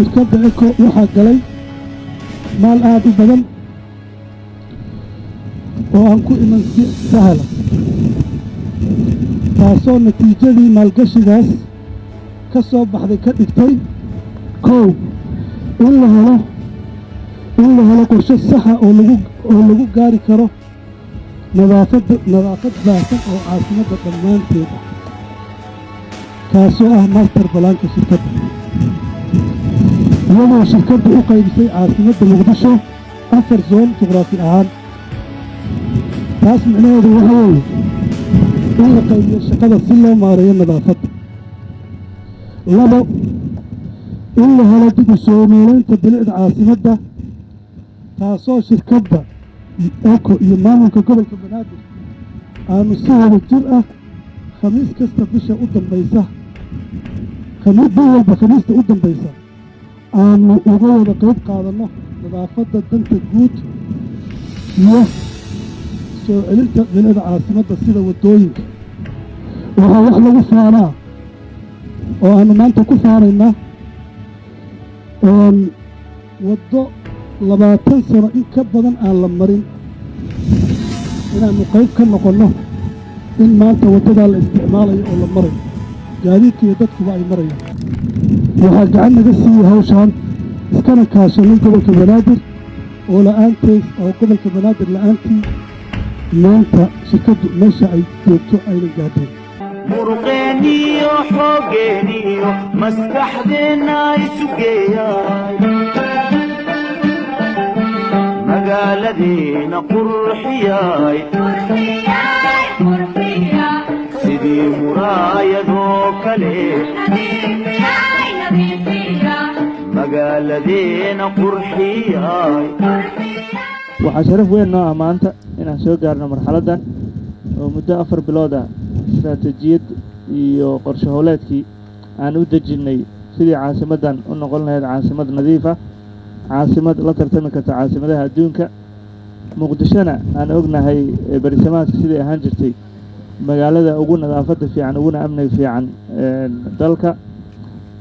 shirkadda eko waxaa galay maal aad u badan oo aan ku iman si sahla taasoo natiijadii maalgashigaas ka soo baxday ka dhigtay kow in la helo qorshe saxa oo lagu gaari karo nadaafad baahsan oo caasimadda dhammaanteed ah kaasoo ah master balaanka shirkadda iyadoo shirkadda u qaybisay caasimadda muqdisho 4 zoon juqraafi ahaan taas micnaheedu waxa weeye in la qaybiyo shaqada si loo maareeyo nadaafadda labo in la helo dib u soo noolaynta bilicda caasimadda taasoo shirkadda eko iyo maamulka gobolka banaadir aanu si wada jir ah khamiis kasta bisha u dambaysa khamiista u dambaysa aanu uga wada qayb qaadanno nadaafadda danta guud iyo soo celinta bilicda caasimadda sida waddooyinka waxaa wax lagu faanaa oo aanu maanta ku faanaynaa waddo 20 sano in ka badan aan la marin inaannu qayb ka noqonno in maanta waddadaa la isticmaalayo oo la marayo gaadiidka iyo dadkuba ay marayaan waxaa gacan naga siiyey hawshaan iskana kaashanay gobolka banaadir oo gobolka banaadir la'aantii maanta shirkaddu meesha ay joogto aynan gaadheen muruqeeniyo xoogeeniyo maskaxdeenna isu geeyay magaaladeena qurxiyay sidii muraayadoo kale magaaladeena qurxiyay waxaa sharaf weyn noo ah maanta inaan soo gaarno marxaladdan oo muddo 4 bilood ah istaraatiijiyad iyo qorshe howleedkii aan u dejinnay sidii caasimaddan u noqon lahayd caasimad nadiif ah caasimad la tartami karta caasimadaha adduunka muqdishona aan ognahay barisamaadka sidai ahaan jirtay magaalada ugu nadaafadda fiican uguna amniga fiican dalka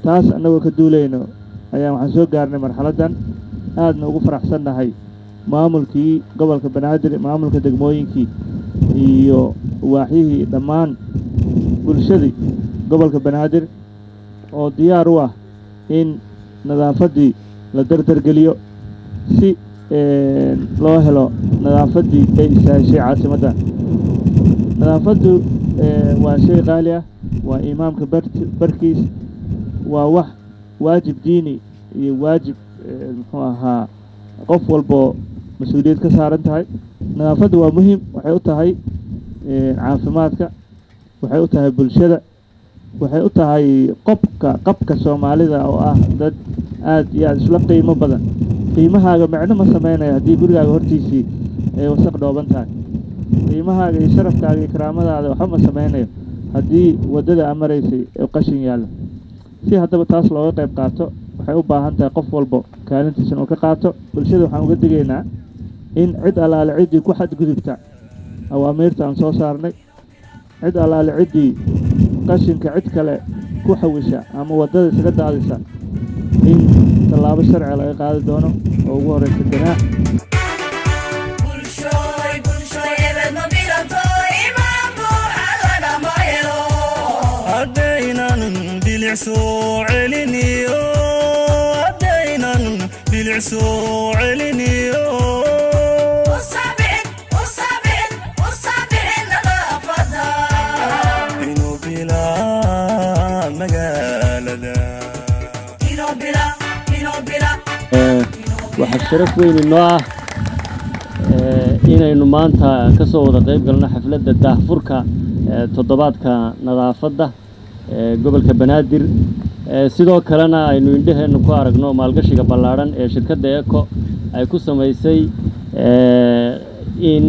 taas annagoo ka duulayno ayaan waxaan soo gaarnay marxaladdan aadna ugu faraxsannahay maamulkii gobolka banaadir maamulka degmooyinkii iyo waaxyihii dhammaan bulshadii gobolka banaadir oo diyaar u ah in nadaafaddii la dardargeliyo si loo helo nadaafaddii ay istaaheshay caasimaddan nadaafaddu waa shay qaali ah waa imaamka barkiis waa wax waajib diini iyo waajib muxuu ahaa qof walboo mas-uuliyad ka saaran tahay nadaafaddu waa muhiim waxay u tahay caafimaadka waxay u tahay bulshada waxay u tahay qabka soomaalida oo ah dad aad iyo aad isla qiimo badan qiimahaaga micno ma samaynayo haddii gurigaaga hortiisii ay wasaq dhooban tahay qiimahaaga iyo sharafkaaga iyo karaamadaada waxba ma samaynayo haddii waddada aad maraysay ee qashin yaallo si haddaba taas looga qayb qaato waxay u baahan tahay qof walbo kaalintiisa inuu ka qaato bulshada waxaan uga digaynaa in cid allaale ciddii ku xadgudubta awaamiirta aan soo saarnay cid allaale ciddii qashinka cid kale ku xawisha ama waddada isaga daadisa in tallaabo sharci laga qaadi doono oo ugu horreysa ganaax haddaynan bilic soo celiniyo haddaynan bilic soo celiniyo inuu bilaa magaalada waxaa sharaf weyn inoo ah inaynu maanta ka soo wada qayb galno xafladda daahfurka toddobaadka nadaafadda gobolka banaadir sidoo kalena aynu indhaheennu ku aragno maalgashiga ballaadhan ee shirkadda eko ay ku samaysay in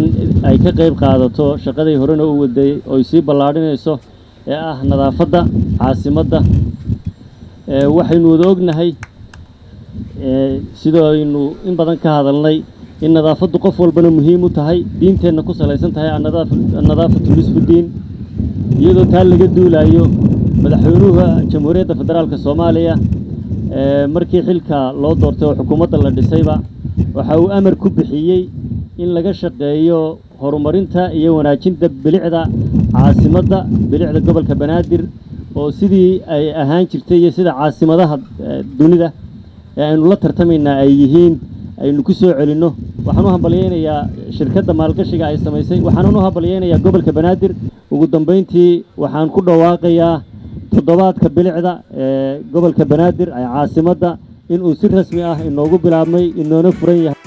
ay ka qayb qaadato shaqadii horena u waday oo ay sii ballaadhinayso ee ah nadaafadda caasimadda waxaynu wada ognahay sidoo aynu in badan ka hadalnay in nadaafaddu qof walbana muhiim u tahay diinteenna ku salaysan tahay nadaafatu nisfu diin iyadoo taa laga duulayo madaxweynuhu jamhuuriyadda federaalka Soomaaliya markii xilka loo doortay oo xukuumadda la dhisayba waxa uu amar ku bixiyey in laga shaqeeyo horumarinta iyo wanaajinta bilicda caasimadda bilicda gobolka banaadir oo sidii ay ahaan jirtay iyo sida caasimadaha dunida ee aynu la tartamaynaa ay yihiin aynu ku soo celinno waxaan u hambalyeynayaa shirkadda maalgashiga ay samaysay waxaan u hambalyeynayaa gobolka banaadir ugu dambeyntii waxaan ku dhawaaqayaa toddobaadka bilicda ee gobolka banaadir ee caasimadda inuu si rasmi ah inoogu bilaabmay inoona furan yahay